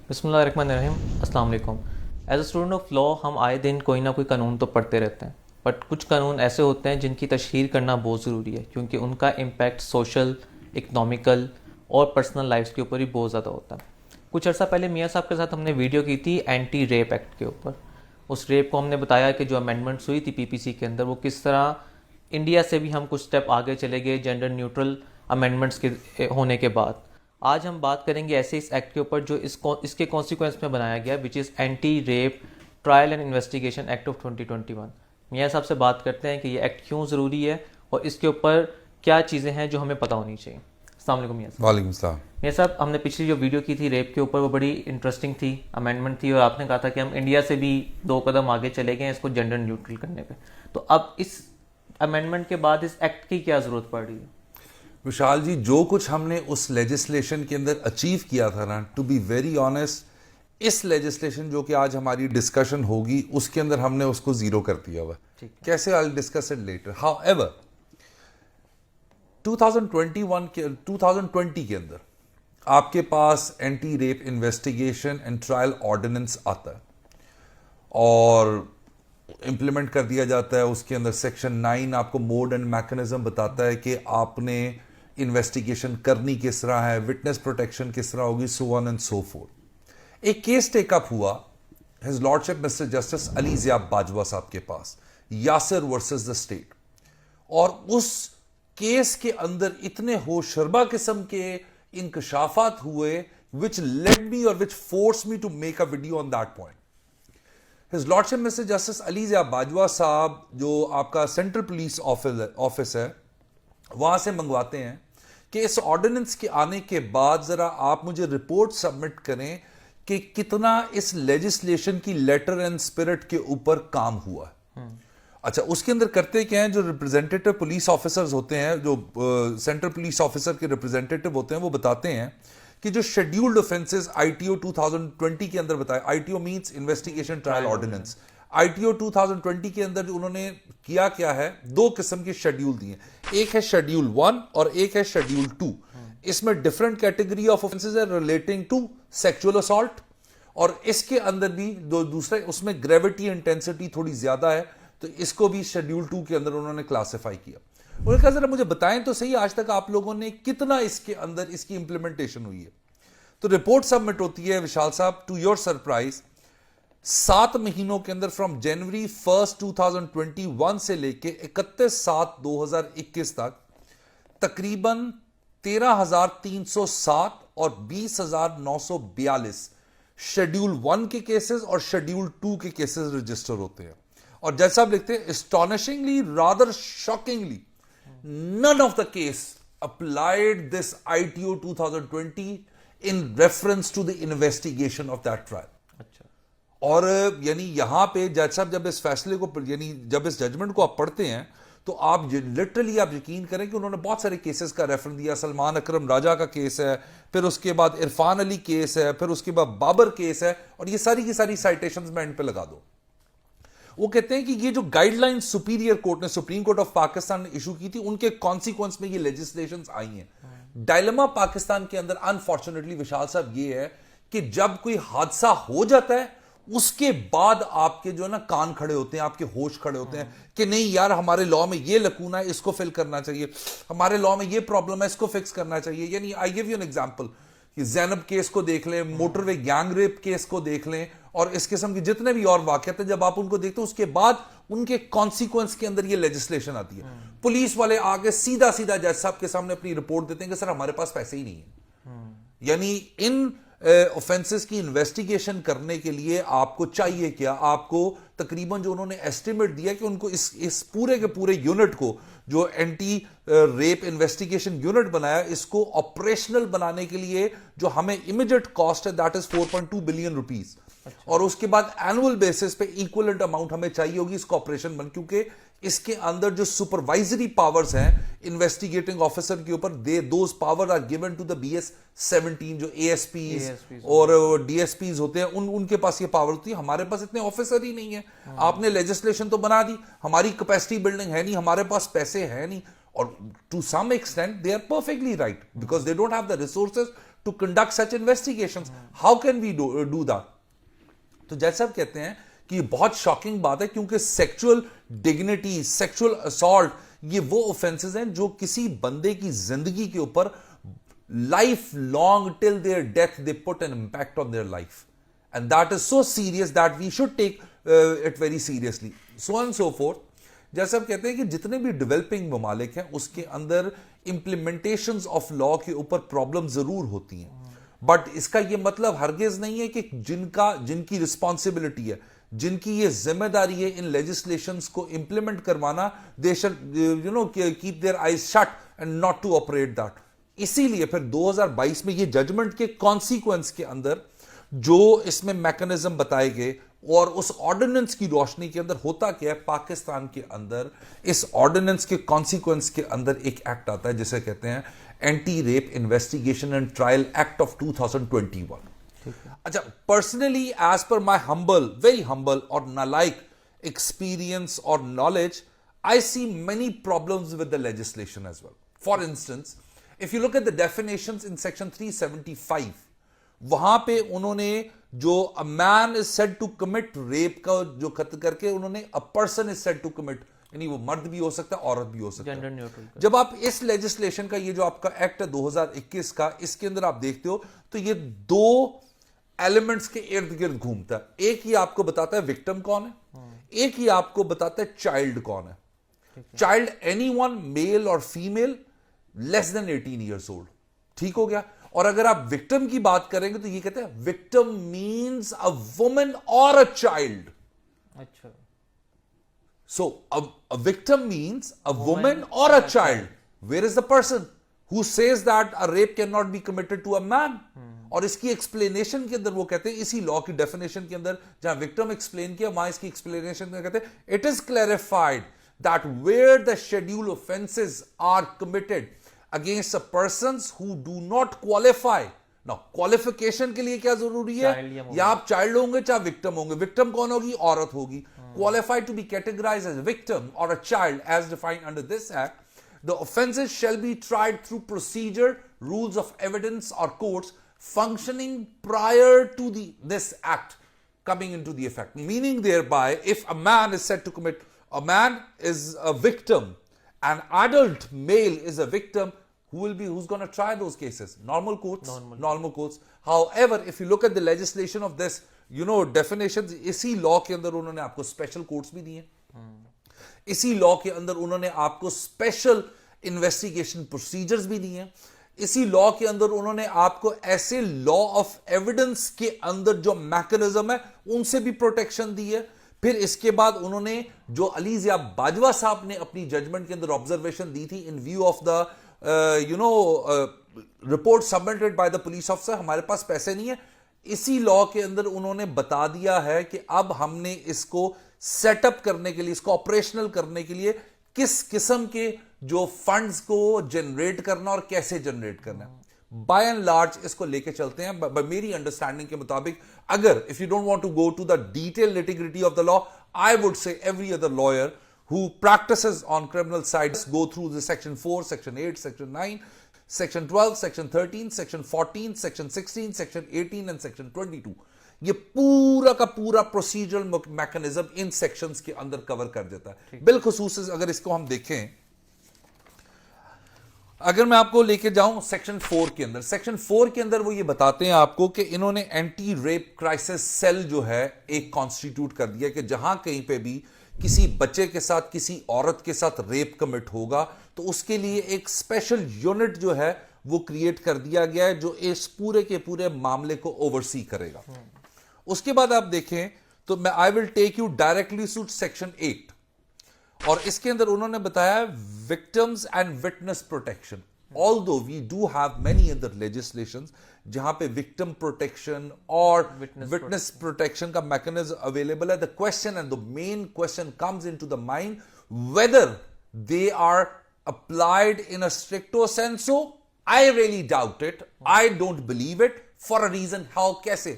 बिस्मिल्लाहिर्रहमानिर्रहीम, अस्सलाम वालेकुम। As a student of law हम आए दिन कोई ना कोई कानून तो पढ़ते रहते हैं, बट कुछ कानून ऐसे होते हैं जिनकी तशहीर करना बहुत ज़रूरी है क्योंकि उनका इम्पैक्ट सोशल, इकनॉमिकल और पर्सनल लाइफ के ऊपर भी बहुत ज़्यादा होता है। कुछ अर्सा पहले मियाँ साहब के साथ हमने वीडियो की थी एंटी रेप एक्ट के ऊपर। उस रेप को हमने बताया कि जो अमेंडमेंट्स हुई थी पीपीसी के अंदर वो किस तरह इंडिया से भी हम कुछ स्टेप आगे चले गए जेंडर न्यूट्रल अमेंडमेंट्स के होने के बाद। आज हम बात करेंगे ऐसे इस एक्ट के ऊपर जो इसके कॉन्सिक्वेंस में बनाया गया, which is anti rape trial and investigation act of 2021। मियाँ साहब से बात करते हैं कि ये एक्ट क्यों ज़रूरी है और इसके ऊपर क्या चीज़ें हैं जो हमें पता होनी चाहिए। अस्सलाम वालेकुम मियाँ साहब। वालेकुम सलाम। मियाँ साहब, हमने पिछली जो वीडियो की थी रेप के ऊपर वो बड़ी इंटरेस्टिंग थी, अमेंडमेंट थी, और आपने कहा था कि हम इंडिया से भी 2 कदम आगे चले गए इसको जेंडर न्यूट्रल करने पे। तो अब इस अमेंडमेंट के बाद इस एक्ट की क्या ज़रूरत पड़ रही है? विशाल जी, जो कुछ हमने उस लेजिस्लेशन के अंदर अचीव किया था ना, टू बी वेरी ऑनेस्ट, इस लेजिस्लेशन जो कि आज हमारी डिस्कशन होगी उसके अंदर हमने उसको जीरो कर दिया हुआ। कैसे? I will discuss it later. However 2020 के अंदर आपके पास anti rape investigation and trial ordinance आता है और इंप्लीमेंट कर दिया जाता है। उसके अंदर सेक्शन 9 आपको मोड एंड मैकेनिज्म बताता है कि आपने इन्वेस्टिगेशन करनी किस तरह है, विटनेस प्रोटेक्शन किस तरह होगी, so on and so forth. एक केस टेकअप हुआ his lordship mister justice Ali Ziyab Bajwa sahab के पास, यासिर वर्सेस द स्टेट, और उस केस के अंदर इतने होशरबा किस्म के इंकशाफात हुए विच लेड मी और which force me to make a video on that point. His lordship mister justice Ali Ziyab Bajwa sahab, जो आपका सेंट्रल पुलिस ऑफिस है, वहां से मंगवाते हैं कि इस ऑर्डिनेंस के आने के बाद जरा आप मुझे रिपोर्ट सबमिट करें कि कितना इस लेजिस्लेशन की लेटर एंड स्पिरिट के ऊपर काम हुआ है। अच्छा, उसके अंदर करते क्या हैं, जो रिप्रेजेंटेटिव पुलिस ऑफिसर्स होते हैं, जो सेंट्रल पुलिस ऑफिसर के रिप्रेजेंटेटिव होते हैं, वो बताते हैं कि जो शेड्यूल्ड ऑफेंसेस आईटीओ 2020 के अंदर बताया, ITO means investigation trial ordinance, ITO 2020 के अंदर जो उन्होंने किया क्या है, 2 किस्म के शेड्यूल दिए, एक है शेड्यूल 1 और एक है शेड्यूल 2। इसमें डिफरेंट कैटेगरी ऑफ ऑफेंसेस है रिलेटिंग टू सेक्सुअल असॉल्ट, और इसके अंदर भी दूसरे उसमें ग्रेविटी इंटेंसिटी थोड़ी ज्यादा है, तो इसको भी शेड्यूल 2 के अंदर उन्होंने क्लासिफाई किया। उन्होंने कहा जरा मुझे बताएं तो सही, आज तक आप लोगों ने कितना इसके अंदर इसकी इंप्लीमेंटेशन हुई है। तो रिपोर्ट सबमिट होती है विशाल साहब, टू योर सरप्राइज 7 महीनों के अंदर, फ्रॉम जनवरी 1 2021 से लेके 31/7/2021 तक तकरीबन 13,307 और 20,942 शेड्यूल 1 के केसेस और शेड्यूल 2 के केसेस रजिस्टर होते हैं। और जैसा आप लिखते हैं, astonishingly, rather shockingly, none of the case applied this ITO 2020 in reference to the investigation of that trial. अच्छा। और यानी यहां पे जज साहब जब इस फैसले को, यानी जब इस जजमेंट को आप पढ़ते हैं तो आप लिटरली आप यकीन करें कि उन्होंने बहुत सारे केसेस का रेफरेंस दिया। सलमान अकरम राजा का केस है, फिर उसके बाद इरफान अली केस है, फिर उसके बाद बाबर केस है, और ये सारी की सारी साइटेशंस मैं इन पे लगा दूं। वो कहते हैं कि ये जो गाइडलाइन सुपीरियर कोर्ट ने, सुप्रीम कोर्ट ऑफ पाकिस्तान ने इशू की थी, उनके कॉन्सिक्वेंस में ये लेजिस्लेशंस आई हैं। डायलेमा पाकिस्तान के अंदर अनफॉर्चुनेटली विशाल साहब ये है कि जब कोई हादसा हो जाता है उसके बाद आपके जो है ना कान खड़े होते हैं, आपके होश खड़े होते हैं कि नहीं यार, हमारे लॉ में ये लकूना है, इसको फिल करना चाहिए, हमारे लॉ में ये प्रॉब्लम है, इसको फिक्स करना चाहिए। यानी I give you an example, Zainab case को देख लें, मोटरवे गैंग रेप केस को देख लें, और इस किस्म के जितने भी और वाकयात हैं, जब आप उनको देखते हो उसके बाद उनके कॉन्सिक्वेंस के अंदर ये लेजिस्लेशन आती है। पुलिस वाले आगे सीधा सीधा जज साहब के सामने अपनी रिपोर्ट देते हैं कि सर हमारे पास पैसे ही नहीं है। यानी इन ऑफेंसेस की इन्वेस्टिगेशन करने के लिए आपको चाहिए क्या, आपको तकरीबन जो उन्होंने एस्टिमेट दिया कि उनको इस पूरे के पूरे यूनिट को, जो एंटी रेप इन्वेस्टिगेशन यूनिट बनाया, इसको ऑपरेशनल बनाने के लिए जो हमें इमीडिएट कॉस्ट है दैट इज 4.2 बिलियन रुपीस। और उसके बाद एनुअल बेसिस पे इक्विवेलेंट अमाउंट हमें चाहिए होगी इसको ऑपरेशन बन, क्योंकि इसके अंदर जो सुपरवाइजरी पावर्स हैं इन्वेस्टिगेटिंग ऑफिसर के ऊपर, they those power are given to the BS-17 जो ASPs और DSPs होते हैं, उनके पास ये पावर होती है। हमारे पास इतने ऑफिसर ही नहीं है। आपने लेजिस्लेशन तो बना दी, हमारी कैपेसिटी बिल्डिंग है नहीं, हमारे पास पैसे है नहीं, और to some extent they are perfectly right because they don't have the resources to conduct such investigations. How can we do that? तो जैसा आप कहते हैं कि ये बहुत शॉकिंग बात है, क्योंकि सेक्सुअल डिग्निटी, सेक्सुअल असॉल्ट, ये वो ऑफेंसेस हैं जो किसी बंदे की जिंदगी के ऊपर life long till their death they put an impact on their life, and that is so serious that we should take it very seriously, so and so forth. जैसे आप कहते हैं कि जितने भी डेवलपिंग ममालिक हैं उसके अंदर इंप्लीमेंटेशंस ऑफ लॉ के ऊपर प्रॉब्लम जरूर होती हैं, बट इसका यह मतलब हरगिज नहीं है कि जिनकी रिस्पॉन्सिबिलिटी है, जिनकी ये जिम्मेदारी है इन लेजिस्लेशंस को इंप्लीमेंट करवाना, they should keep their eyes shut and not to operate that. इसीलिए फिर 2022 में ये जजमेंट के कॉन्सिक्वेंस के अंदर जो इसमें मैकेनिज्म बताए गए और उस ऑर्डिनेंस की रोशनी के अंदर होता क्या है, पाकिस्तान के अंदर इस ऑर्डिनेंस के कॉन्सिक्वेंस के अंदर एक एक्ट आता है जिसे कहते हैं anti rape investigation and trial act of 2021। अच्छा, personally as per my humble, very humble और नालायक एक्सपीरियंस और knowledge, I see many problems with the legislation as well. For instance, if you look at the definitions in section 375, वहां पे उन्होंने जो a man is said to commit rape का जो खत्म करके उन्होंने a person is said to commit, यानी वो मर्द भी हो सकता है, औरत भी हो सकता है, जेंडर न्यूट्रल। जब आप इस लेजिस्लेशन का ये जो आपका एक्ट है 2021 का, इसके अंदर आप देखते हो तो ये दो एलिमेंट्स के इर्द गिर्द घूमता है। एक ही आपको बताता है विक्टिम कौन है, एक ही आपको बताता है चाइल्ड कौन है। चाइल्ड एनीवन, मेल और female less than 18 years old, ठीक हो गया। और अगर आप विक्टिम की बात करेंगे तो ये कहते हैं विक्टिम मींस अ वुमन और अ चाइल्ड। अच्छा, so a victim means a woman or a child. Where is the person who says that a rape cannot be committed to a man? और इसकी एक्सप्लेनेशन के अंदर वो कहते हैं, इसी लॉ की डेफिनेशन के अंदर जहां विक्टिम एक्सप्लेन किया, वहां इसकी एक्सप्लेनेशन में कहते हैं it is clarified that where the schedule offences are committed against a persons who do not qualify. Now qualification के लिए क्या जरूरी है, या आप चाइल्ड होंगे चाहे विक्टिम होंगे, विक्टिम कौन होगी, औरत होगी, qualified to be categorized as a victim or a child as defined under this act, the offenses shall be tried through procedure, rules of evidence or courts functioning prior to this act coming into the effect. Meaning thereby, if a man is said to commit, a man is a victim, an adult male is a victim, who's going to try those cases? Normal courts. Normal courts. However, if you look at the legislation of this, definitions, इसी law के अंदर उन्होंने आपको special courts भी दिए, इसी law के अंदर उन्होंने आपको स्पेशल इन्वेस्टिगेशन प्रोसीजर्स भी दिए, इसी लॉ के अंदर उन्होंने आपको ऐसे लॉ ऑफ एविडेंस के अंदर जो मैकेनिज्म है उनसे भी प्रोटेक्शन दी है। फिर इसके बाद उन्होंने जो अली ज़िया बाजवा साहब ने अपनी जजमेंट के अंदर ऑब्जर्वेशन दी थी इन view of the report submitted by the police officer, हमारे पास पैसे नहीं है, इसी लॉ के अंदर उन्होंने बता दिया है कि अब हमने इसको सेटअप करने के लिए, इसको ऑपरेशनल करने के लिए किस किस्म के जो फंड्स को जनरेट करना और कैसे जनरेट करना है। बाय एंड लार्ज इसको लेके चलते हैं। मेरी अंडरस्टैंडिंग के मुताबिक, अगर if you don't want to go to the detail nitty gritty of the law, I would say every other lawyer who practices on criminal sides go through the section 4, section 8, section 9, section 12, section 13, section 14, section 16, section 18 and section 22। ये पूरा का पूरा procedural mechanism in sections के अंदर cover कर देता है। बिलखुसूस अगर इसको हम देखें, अगर मैं आपको लेके जाऊं सेक्शन 4 के अंदर, सेक्शन 4 के अंदर वो ये बताते हैं आपको कि इन्होंने एंटी रेप क्राइसिस सेल जो है एक कॉन्स्टिट्यूट कर दिया कि जहां कहीं पे भी किसी बच्चे के साथ, किसी औरत के साथ रेप कमिट होगा तो उसके लिए एक स्पेशल यूनिट जो है वो क्रिएट कर दिया गया है जो इस पूरे के पूरे मामले को ओवरसी करेगा। उसके बाद आप देखें तो मैं I will take you directly to section 8 और इसके अंदर उन्होंने बताया victims and witness protection. Although we do have many other legislations जहां पे विक्टिम प्रोटेक्शन और विटनेस प्रोटेक्शन का मैकेनिज्म अवेलेबल है, the question and the main question comes into the mind, whether they are applied in a stricto sensu, I really doubt it. I don't believe it for a reason. How? कैसे?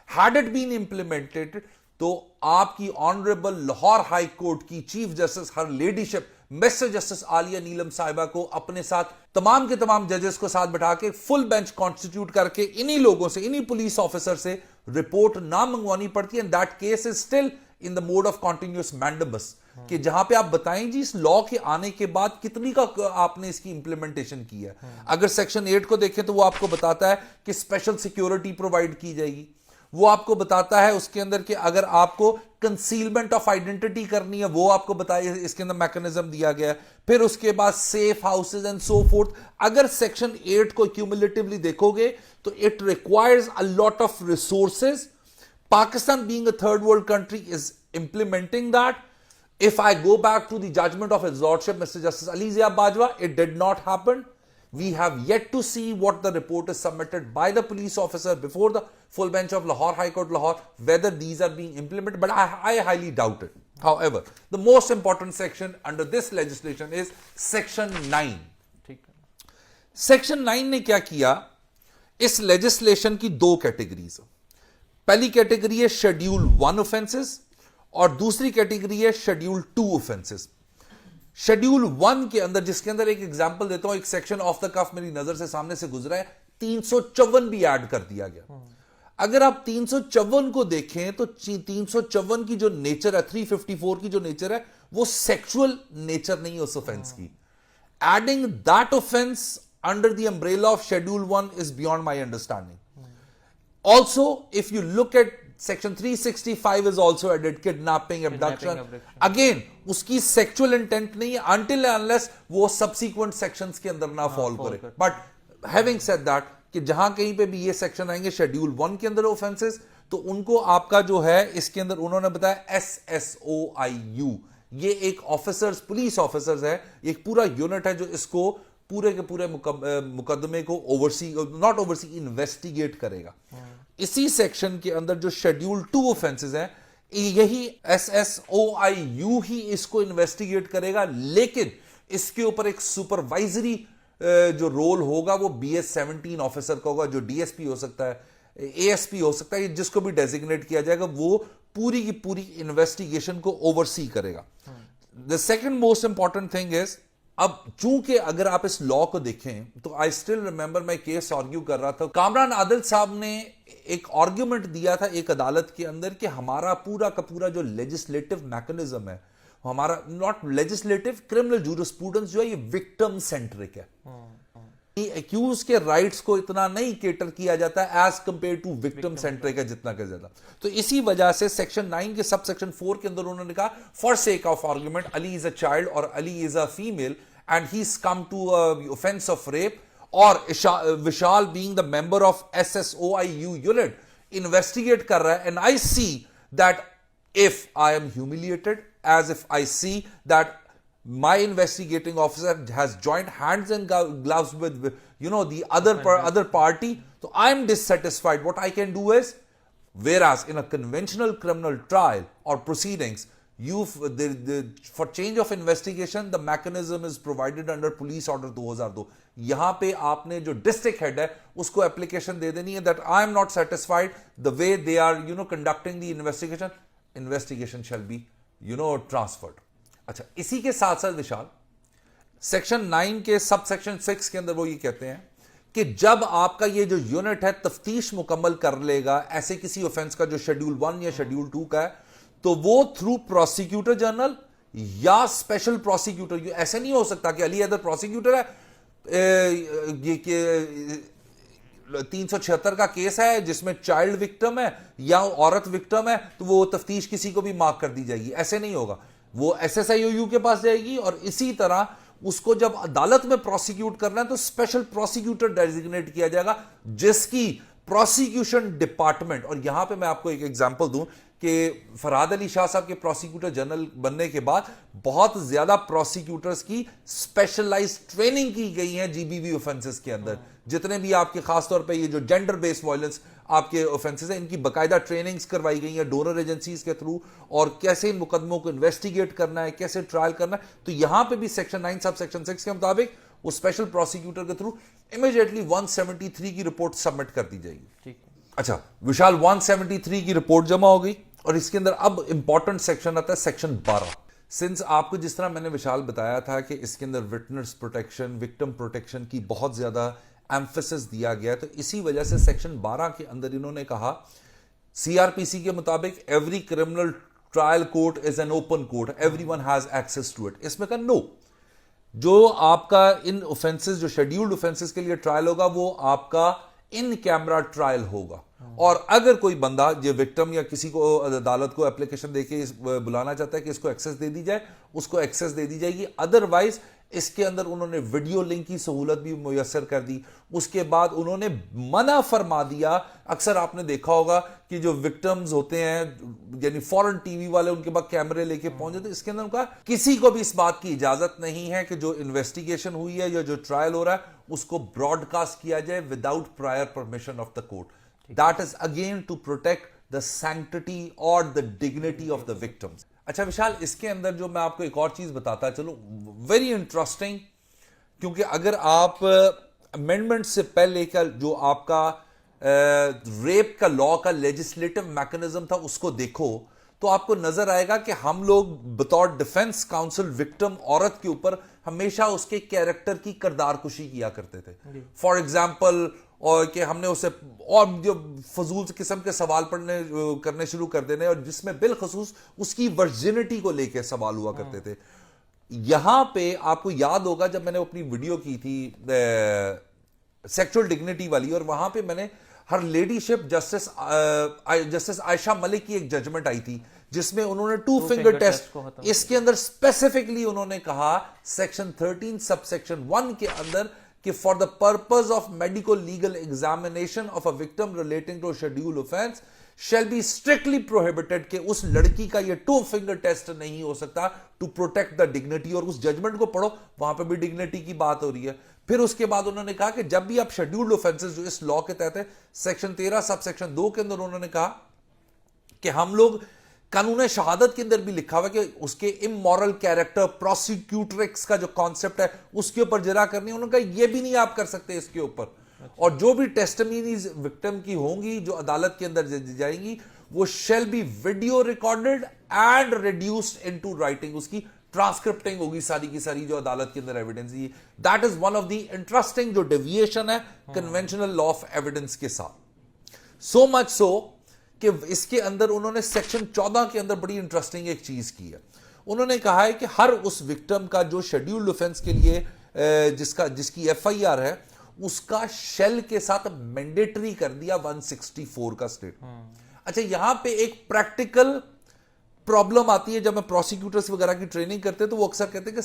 Had it been implemented, तो आपकी honourable Lahore high court की chief justice हर ladyship mister justice Aliya नीलम साहिबा को अपने साथ तमाम के तमाम जजेस को साथ बैठा के फुल बेंच कॉन्स्टिट्यूट करके इन्हीं लोगों से, इन्हीं पुलिस ऑफिसर से रिपोर्ट ना मंगवानी पड़ती है. And that case is still in the mode of continuous mandamus, कि जहां पे आप बताएं जी इस लॉ के आने के बाद कितनी का आपने इसकी इंप्लीमेंटेशन की है. अगर सेक्शन 8 को देखें तो वो आपको बताता है कि स्पेशल सिक्योरिटी प्रोवाइड की जाएगी. वो आपको बताता है उसके अंदर कि अगर आपको कंसीलमेंट ऑफ आइडेंटिटी करनी है वो आपको बताइए, इसके अंदर मैकेनिज्म दिया गया है. फिर उसके बाद safe houses and so fourth. अगर सेक्शन 8 को क्यूमुलेटिवली देखोगे तो it requires a lot of resources. Pakistan being a third world country is implementing that. If I go back to the judgment of His Lordship, Mr. Justice Ali Zia Bajwa, it did not happen. We have yet to see what the report is submitted by the police officer before the full bench of Lahore High Court, Lahore, whether these are being implemented, but I highly doubt it. However, the most important section under this legislation is Section 9. Section 9 ने क्या किया? इस legislation की दो categories. पहली category है schedule 1 offences और दूसरी कैटेगरी है शेड्यूल 2 ऑफेंसेस. शेड्यूल 1 के अंदर, जिसके अंदर एक एग्जांपल देता हूं, एक सेक्शन ऑफ द कफ मेरी नजर से सामने से गुजरा है, 354 भी ऐड कर दिया गया. अगर आप 354 को देखें तो 354 की जो नेचर है, 354 की जो नेचर है, वो सेक्सुअल नेचर नहीं है उस ऑफेंस की. Adding that offence under the umbrella of schedule 1 is beyond my understanding. Also, if you look at section 365 is also added, kidnapping, abduction. Again, उसकी sexual intent नहीं है until and unless वो subsequent sections के अंदर ना fall करे. But having said that, कि जहां कहीं पे भी ये section आएंगे शेड्यूल 1 के अंदर offenses, तो उनको आपका जो है इसके अंदर उन्होंने बताया SSOIU. ये एक ऑफिसर्स, पुलिस ऑफिसर्स है, एक पूरा यूनिट है जो इसको पूरे के पूरे मुकदमे को नॉट ओवरसी इन्वेस्टिगेट करेगा. इसी सेक्शन के अंदर जो शेड्यूल 2 ऑफेंसेस हैं, यही SSOIU ही इसको इन्वेस्टिगेट करेगा, लेकिन इसके ऊपर एक सुपरवाइजरी जो रोल होगा वो BS-17 ऑफिसर का होगा, जो DSP हो सकता है, ASP हो सकता है, जिसको भी डेजिग्नेट किया जाएगा, वो पूरी की पूरी इन्वेस्टिगेशन को ओवरसी करेगा. The second most important thing is, अब चूंकि अगर आप इस लॉ को देखें तो आई स्टिल रिमेंबर मैं केस आर्ग्यू कर रहा था, कामरान आदिल साहब ने एक आर्ग्यूमेंट दिया था एक अदालत के अंदर कि हमारा पूरा का पूरा जो लेजिस्लेटिव मैकेनिज्म है, हमारा नॉट लेजिस्लेटिव, क्रिमिनल जूरिस्प्रूडेंस जो है ये विक्टिम सेंट्रिक है. एक्यूज के राइट्स को इतना नहीं केटर किया जाता है as compare to victim centric है जितना कि ज्यादा. तो इसी वजह से सेक्शन 9 के सब सेक्शन 4 के अंदर उन्होंने कहा, for sake of argument, Ali is a child और Ali is a female and he's come to offense of rape, or Vishal being the member of SSOIU unit investigate kar raha hai, and I see that if I am humiliated, as if I see that my investigating officer has joined hands and gloves with the other party, so I am dissatisfied. What I can do is, whereas in a conventional criminal trial or proceedings, for change of investigation the mechanism is provided under police order 2002. यहां पे आपने जो district head है उसको application दे देनी है that I am not satisfied the way they are conducting the investigation shall be transferred. अच्छा, इसी के साथ साथ विशाल, सेक्शन 9 के सब सेक्शन 6 के अंदर वो ये कहते हैं कि जब आपका ये जो यूनिट है तफ्तीश मुकम्मल कर लेगा ऐसे किसी ऑफेंस का जो शेड्यूल 1 या शेड्यूल 2 का है, तो वो थ्रू प्रोसिक्यूटर जनरल या स्पेशल प्रोसिक्यूटर, ऐसे नहीं हो सकता कि अली अदर प्रोसिक्यूटर है, ये 376 का केस है जिसमें चाइल्ड विक्टिम है या औरत विक्टिम है तो वो तफ्तीश किसी को भी मार्क कर दी जाएगी. ऐसे नहीं होगा, वो SSIU के पास जाएगी और इसी तरह उसको जब अदालत में प्रोसिक्यूट करना है तो स्पेशल प्रोसिक्यूटर डेजिग्नेट किया जाएगा जिसकी प्रोसिक्यूशन डिपार्टमेंट, और यहां पे मैं आपको एक एग्जांपल दूं कि फरहाद अली शाह साहब के प्रोसिक्यूटर जनरल बनने के बाद बहुत ज्यादा प्रोसिक्यूटर्स की स्पेशलाइज्ड ट्रेनिंग की गई है जीबीवी ऑफेंसेस के अंदर। जितने भी आपके खासतौर पे ये जो जेंडर बेस्ड वायलेंस आपके ऑफेंसेस हैं, इनकी बकायदा ट्रेनिंग्स करवाई गई है डोनर एजेंसीज के थ्रू, और कैसे इन मुकदमों को इन्वेस्टिगेट करना है, कैसे ट्रायल करना है। तो यहां पे भी सेक्शन 9 सब सेक्शन 6 के मुताबिक वो स्पेशल प्रोसिक्यूटर के थ्रू इमीडिएटली 173 की रिपोर्ट सबमिट कर दी जाएगी। ठीक है। अच्छा विशाल, 173 की रिपोर्ट जमा हो गई और इसके अंदर अब इंपॉर्टेंट सेक्शन आता है सेक्शन 12। सिंस आपको जिस तरह मैंने विशाल बताया था कि इसके अंदर विटनेस प्रोटेक्शन, विक्टिम प्रोटेक्शन की बहुत ज्यादा एम्फेसिस दिया गया, तो इसी वजह से सेक्शन 12 के अंदर इन्होंने कहा सीआरपीसी के मुताबिक every criminal trial court is an open court, everyone has access to it. इसमें कहा नो, जो आपका इन ऑफेंसेस, जो शेड्यूल्ड ऑफेंसेस के लिए ट्रायल होगा वो आपका इन कैमरा ट्रायल होगा। और अगर कोई बंदा जो विक्टिम या किसी को अदालत को एप्लीकेशन देके बुलाना चाहता है कि इसको एक्सेस दे दी जाए, उसको एक्सेस दे दी जाएगी। अदरवाइज इसके अंदर उन्होंने वीडियो लिंक की सहूलत भी मुयस्सर कर दी। उसके बाद उन्होंने मना फरमा दिया, अक्सर आपने देखा होगा कि जो विक्टिम्स होते हैं यानी फॉरेन टीवी वाले उनके पास कैमरे लेके पहुंचे, तो इसके अंदर उनका किसी को भी इस बात की इजाजत नहीं है कि जो इन्वेस्टिगेशन हुई है या जो ट्रायल हो रहा है उसको ब्रॉडकास्ट किया जाए without prior permission of the court. That is again to protect the sanctity और the dignity of the victims. अच्छा विशाल, इसके अंदर जो मैं आपको एक और चीज बताता चलो, वेरी इंटरेस्टिंग, क्योंकि अगर आप अमेंडमेंट से पहले का जो आपका रेप का लॉ का लेजिस्लेटिव मैकेनिज्म था उसको देखो, तो आपको नजर आएगा कि हम लोग बतौर डिफेंस काउंसिल विक्टिम औरत के ऊपर हमेशा उसके कैरेक्टर की किरदारकुशी किया करते थे। फॉर एग्जाम्पल, और कि हमने उसे और जो फजूल किस्म के सवाल करने शुरू कर देने, और जिसमें बिलखसूस उसकी वर्जिनिटी को लेकर सवाल हुआ करते थे। यहां पे आपको याद होगा जब मैंने अपनी वीडियो की थी सेक्सुअल डिग्निटी वाली, और वहां पे मैंने हर लेडीशिप जस्टिस आयशा मलिक की एक जजमेंट आई थी जिसमें उन्होंने टू फिंगर टेस्ट, इसके अंदर स्पेसिफिकली उन्होंने कहा सेक्शन 13 सब सेक्शन 1 के अंदर कि for the purpose of medico legal examination of a victim relating to schedule offence shall be strictly prohibited, कि उस लड़की का ये टू फिंगर टेस्ट नहीं हो सकता टू प्रोटेक्ट द डिग्निटी। और उस जजमेंट को पढ़ो, वहां पे भी डिग्निटी की बात हो रही है। फिर उसके बाद उन्होंने कहा कि जब भी आप शेड्यूल्ड ऑफेंसेस जो इस लॉ के तहत है, सेक्शन 13 सब सेक्शन 2 के अंदर उन्होंने कहा कि हम लोग कानून शहादत के अंदर भी लिखा हुआ कि उसके इमोरल कैरेक्टर, प्रोसिक्यूटरिक्स का जो कॉन्सेप्ट है उसके ऊपर जरा करनी, उन्होंने कहा ये भी नहीं आप कर सकते इसके ऊपर। और जो भी टेस्टिमनीज विक्टिम की होंगी जो अदालत के अंदर जाएंगी, वो shall be video recorded and reduced into writing, उसकी ट्रांसक्रिप्टिंग होगी सारी की सारी जो अदालत के अंदर एविडेंस है। That is one of the interesting जो डेविएशन है कन्वेंशनल लॉ ऑफ एविडेंस के साथ। सो मच सो कि इसके अंदर उन्होंने सेक्शन 14 के अंदर बड़ी इंटरेस्टिंग एक चीज की है। उन्होंने कहा है कि हर उस विक्टिम का जो शेड्यूल्ड ऑफेंस के लिए जिसकी एफआईआर है उसका शेल के साथ मैंडेटरी कर दिया 164 का स्टेटमेंट। अच्छा, यहां पे एक प्रैक्टिकल प्रॉब्लम आती है। जब मैं प्रोसिक्यूटर्स वगैरह की ट्रेनिंग करते हैं तो वो अक्सर कहते हैं कि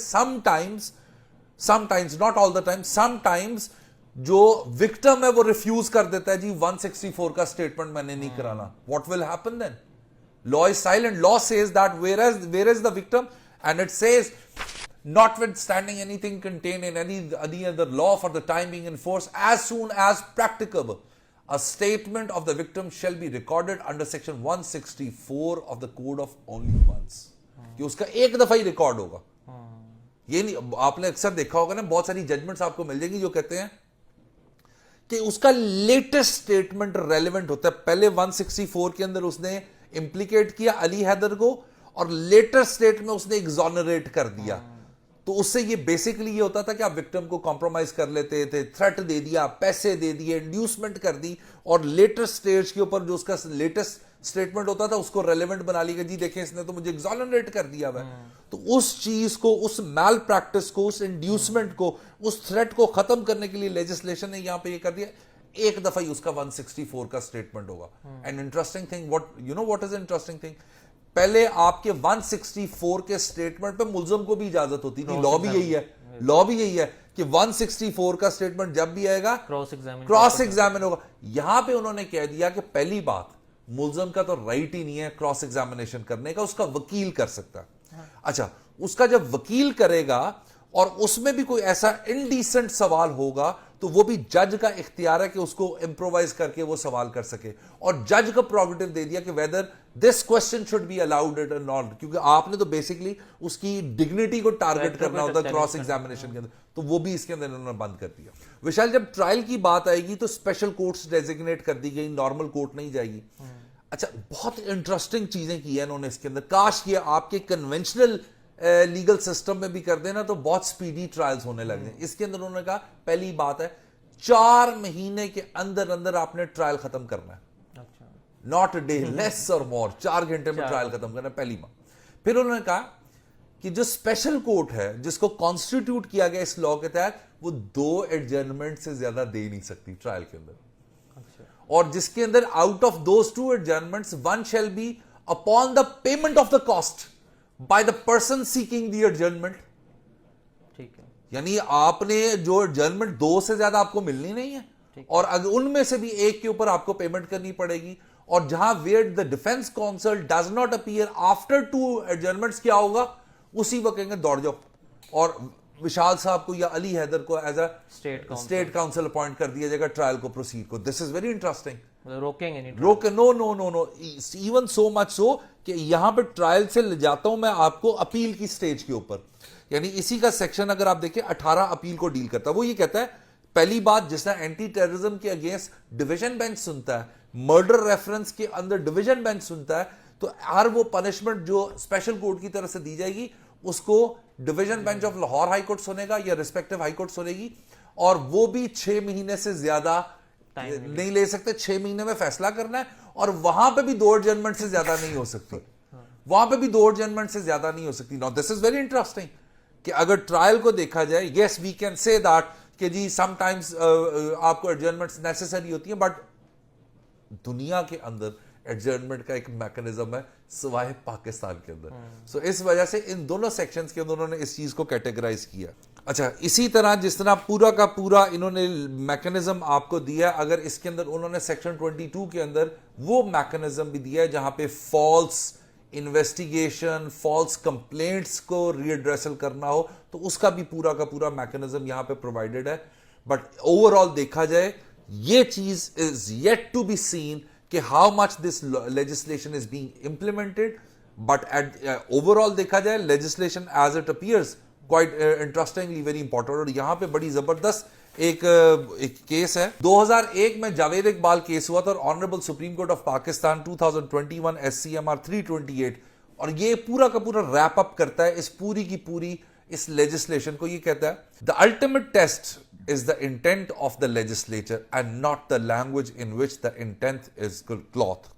sometimes not all the time, sometimes जो विक्टिम है वो रिफ्यूज कर देता है, जी 164 का स्टेटमेंट मैंने नहीं कराना। What will happen then? Law is silent. Law says that where is the victim, and it says notwithstanding anything contained in any other law for the time being in force, as soon as practicable, a statement of the victim shall be recorded under section 164 of the code of only once, कि उसका एक दफा ही record होगा। ये नहीं, आपने अक्सर देखा होगा ना, बहुत सारी जजमेंट्स आपको मिल जाएंगी जो कहते हैं कि उसका लेटेस्ट स्टेटमेंट रेलेवेंट होता है। पहले 164 के अंदर उसने इंप्लीकेट किया अली हैदर को, और लेटेस्ट स्टेट में उसने एग्जॉनरेट कर दिया। तो उससे ये बेसिकली ये होता था कि आप विक्टिम को कॉम्प्रोमाइज कर लेते थे, थ्रेट दे दिया, पैसे दे दिए, इंड्यूसमेंट कर दी, और लेटेस्ट स्टेज के ऊपर जो उसका लेटेस्ट स्टेटमेंट होता था उसको रेलेवेंट बना लिया, जी देखें इसने तो मुझे एग्जॉनरेट कर दिया हुआ। तो उस चीज को, उस मैल प्रैक्टिस को, उस इंड्यूसमेंट को, उस थ्रेट को खत्म करने के लिए लेजिस्लेशन ने यहां पे ये कर दिया, एक दफा ही उसका 164 का स्टेटमेंट होगा। And interesting thing, what is interesting thing, पहले आपके 164 के स्टेटमेंट पे मुल्ज़म को भी इजाजत होती थी। लॉ भी यही है कि 164 का स्टेटमेंट जब भी आएगा क्रॉस एग्जामिन होगा। यहां पे उन्होंने कह दिया कि पहली बात, मुलजम का तो राइट ही नहीं है क्रॉस एग्जामिनेशन करने का, उसका वकील कर सकता है। अच्छा, उसका जब वकील करेगा और उसमें भी कोई ऐसा इनडिसेंट सवाल होगा तो वो भी जज का इख्तियार है कि उसको इंप्रोवाइज करके वो सवाल कर सके, और जज को प्रोगेटिव दे दिया कि whether this question should be allowed it और नॉट, क्योंकि आपने तो बेसिकली उसकी डिग्निटी को टारगेट करना होता है क्रॉस एग्जामिनेशन के अंदर, तो वो भी इसके अंदर इन्होंने बंद कर दिया। विशाल, जब ट्रायल की बात आएगी तो स्पेशल कोर्ट्स डेजिग्नेट कर दी गई, नॉर्मल कोर्ट नहीं जाएगी। अच्छा, बहुत इंटरेस्टिंग चीजें की है इन्होंने इसके अंदर। काश ये आपके कन्वेंशनल लीगल सिस्टम में भी कर देना तो बहुत स्पीडी ट्रायल्स होने लग जाए। इसके अंदर उन्होंने कहा पहली बात है 4 महीने के अंदर अंदर आपने ट्रायल खत्म करना है, नॉट अ डे लेस और मोर, 4 घंटे में ट्रायल खत्म करना है, पहली बात। फिर उन्होंने कहा कि जो स्पेशल कोर्ट है जिसको कॉन्स्टिट्यूट किया गया इस लॉ के तहत, वो 2 एडजर्नमेंट से ज्यादा दे नहीं सकती ट्रायल के अंदर, और जिसके अंदर out of those 2 एडजर्नमेंट्स 1 shall be upon the payment of the cost by the person seeking the adjournment. ठीक है, यानी आपने जो एडजर्नमेंट 2 से ज्यादा आपको मिलनी नहीं है, और अगर उनमें से भी एक के ऊपर आपको पेमेंट करनी पड़ेगी, और जहां where the defence counsel does not appear after 2 adjournments, क्या होगा उसी वक्त कहेंगे दौड़ जाओ, और विशाल साहब को या अली हैदर को as a state counsel appoint कर दिया जाएगा ट्रायल को प्रोसीड को। This is very interesting. रोकेंगे नहीं, रोके no no no no, even so much so कि यहां पे ट्रायल से ले जाता हूं मैं आपको अपील की स्टेज के ऊपर। यानी इसी का सेक्शन अगर आप देखें 18 अपील को डील करता है। वो ये कहता है पहली बात, जिसने एंटी टेररिज्म के अगेंस्ट डिवीजन बेंच सुनता है, मर्डर रेफरेंस के अंदर डिवीजन बेंच सुनता है, तो हर वो पनिशमेंट जो स्पेशल कोर्ट की तरफ से दी जाएगी उसको division bench of Lahore high court सुनेगा या रिस्पेक्टिव हाई कोर्ट सुनेगी, और वो भी 6 महीने से ज्यादा नहीं ले सकते। 6 महीने में फैसला करना है, और वहां पे भी 2 एडजर्नमेंट से ज्यादा नहीं हो सकती, वहां पे भी 2 एडजर्नमेंट से ज्यादा नहीं हो सकती। Now this is very interesting कि अगर ट्रायल को देखा जाए, yes we can say that कि जी समटाइम्स आपको एडजर्नमेंट्स नेसेसरी होती है, बट दुनिया के अंदर एडजर्नमेंट का एक मैकेनिज्म है सिवाय पाकिस्तान के अंदर। सो इस वजह से इन दोनों सेक्शंस के अंदर उन्होंने इस चीज को कैटेगराइज किया। अच्छा, इसी तरह जिस तरह पूरा का पूरा इन्होंने मैकेनिज्म आपको दिया, अगर इसके अंदर उन्होंने सेक्शन 22 के अंदर वो मैकेनिज्म भी दिया है जहां पे फॉल्स इन्वेस्टिगेशन, फॉल्स कंप्लेंट्स को रीएड्रेसल करना हो, तो उसका भी पूरा का पूरा मैकेनिज्म यहां पे प्रोवाइडेड है। बट ओवरऑल देखा जाए, ये चीज is yet to be seen कि how much this legislation is being implemented, but at overall देखा जाए legislation as it appears quite interestingly very important. और यहां पे बड़ी जबरदस्त एक केस है, 2001 में जावेद इकबाल केस हुआ था, और honourable supreme court of Pakistan 2021 SCMR 328, और ये पूरा का पूरा रैप अप करता है इस पूरी की पूरी इस लेजिस्लेशन को। ये कहता है the ultimate test is the intent of the legislature and not the language in which the intent is clothed.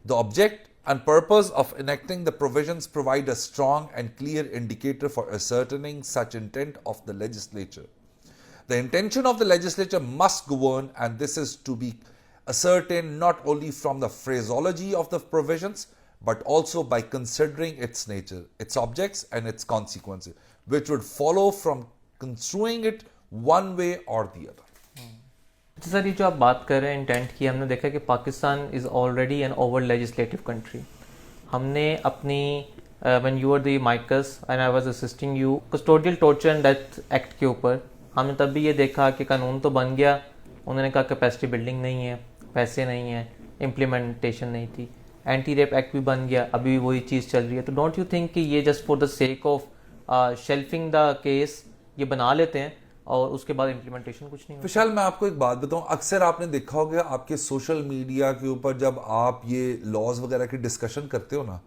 The object and purpose of enacting the provisions provide a strong and clear indicator for ascertaining such intent of the legislature. The intention of the legislature must govern, and this is to be ascertained not only from the phraseology of the provisions, but also by considering its nature, its objects, and its consequences, which would follow from construing it one way or the other. Sir, ये जो आप बात कर रहे हैं intent की, हमने देखा कि Pakistan is already an over legislative country. हमने अपनी when you are the amicus and I was assisting you custodial torture and death act के ऊपर हमने तब भी ये देखा कि कानून तो बन गया, उन्होंने कहा कैपेसिटी बिल्डिंग नहीं है, पैसे नहीं है, इम्प्लीमेंटेशन नहीं थी। एंटी रेप एक्ट भी बन गया, अभी वही चीज़ चल रही है। तो डोंट यू थिंक कि ये just for the sake of shelving the case ये बना लेते हैं और उसके बाद इंप्लीमेंटेशन कुछ नहीं होता? विशाल, मैं आपको एक बात बताऊं, अक्सर आपने देखा होगा आपके सोशल मीडिया के ऊपर जब आप ये लॉज वगैरह की डिस्कशन करते हो ना,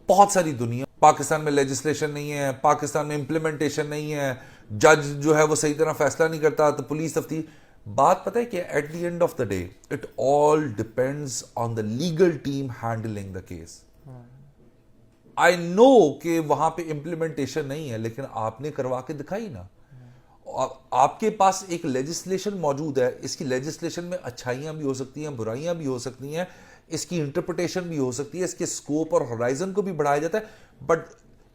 बहुत सारी दुनिया, पाकिस्तान में लेजिस्लेशन नहीं है, पाकिस्तान में इंप्लीमेंटेशन नहीं है, जज जो है वो सही तरह फैसला नहीं करता, तो पुलिस तफ्तीश। बात पता है कि at the end of the day it all depends on the legal team handling the case. I know कि वहां पे इंप्लीमेंटेशन नहीं है, लेकिन आपने करवा के दिखाई ना, आपके पास एक लेजिस्लेशन मौजूद है। इसकी लेजिस्लेशन में अच्छाइयां भी हो सकती हैं, बुराइयां भी हो सकती हैं, इसकी इंटरप्रिटेशन भी हो सकती है, इसके स्कोप और होराइजन को भी बढ़ाया जाता है, but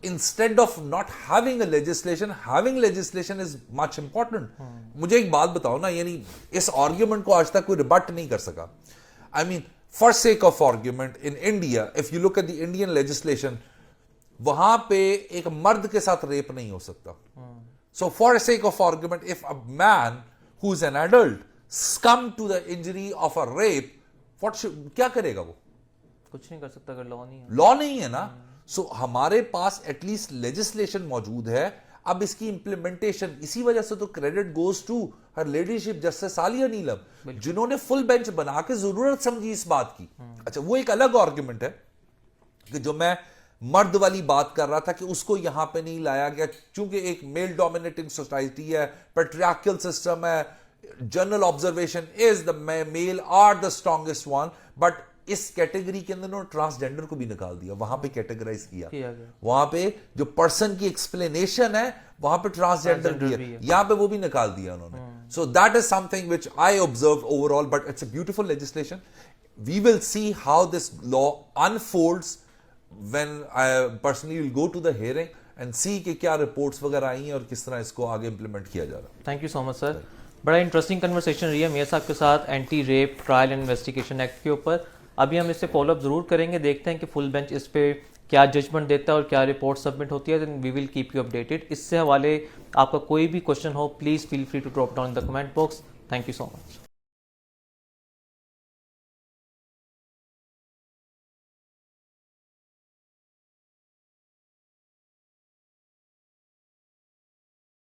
instead of not having a legislation, having legislation is much important. मुझे एक बात बताओ ना, यानी इस आर्ग्यूमेंट को आज तक कोई रिबट नहीं कर सका. I mean, for sake of argument, in India, if you look at the Indian legislation, वहां पे एक मर्द के साथ रेप नहीं हो सकता. So for sake of argument, if a man who's an adult succumb to the injury of a rape, क्या करेगा वो? कुछ नहीं कर सकता अगर लॉ नहीं है. लॉ नहीं है ना. सो हमारे पास एटलीस्ट लेजिस्लेशन मौजूद है. अब इसकी इंप्लीमेंटेशन, इसी वजह से तो credit goes to her ladyship justice Aliya Neelum, जिन्होंने फुल बेंच बना के जरूरत समझी इस बात की. अच्छा, वो एक अलग आर्ग्यूमेंट है कि जो मैं मर्द वाली बात कर रहा था कि उसको यहां पे नहीं लाया गया क्योंकि एक मेल डोमिनेटिंग सोसाइटी है, पैट्रियार्कल सिस्टम है. General observation is the male are the strongest one, but इस कैटेगरी के अंदर उन्होंने ट्रांसजेंडर को भी निकाल दिया, वहां पे कैटेगराइज किया गया. वहां पे जो पर्सन की एक्सप्लेनेशन है वहां पे ट्रांसजेंडर भी है, यहां पे वो भी निकाल दिया उन्होंने. So that is something which I observe overall, but it's a beautiful legislation. We will see how this law unfolds when I personally will go to the hearing and see कि क्या रिपोर्ट्स वगैरह आई हैं और किस तरह इसको आगे implement किया जा रहा है. Thank you so much sir. बड़ा इंटरेस्टिंग कन्वर्सेशन रही है मेरे साहब के साथ anti rape trial and investigation act के ऊपर. अभी हम इससे फॉलोअप जरूर करेंगे, देखते हैं कि फुल बेंच इस पे क्या जजमेंट देता है और क्या रिपोर्ट सबमिट होती है. Then we will keep you updated. इससे हवाले आपका कोई भी क्वेश्चन हो, please feel free to drop down in the comment box. Thank you so much.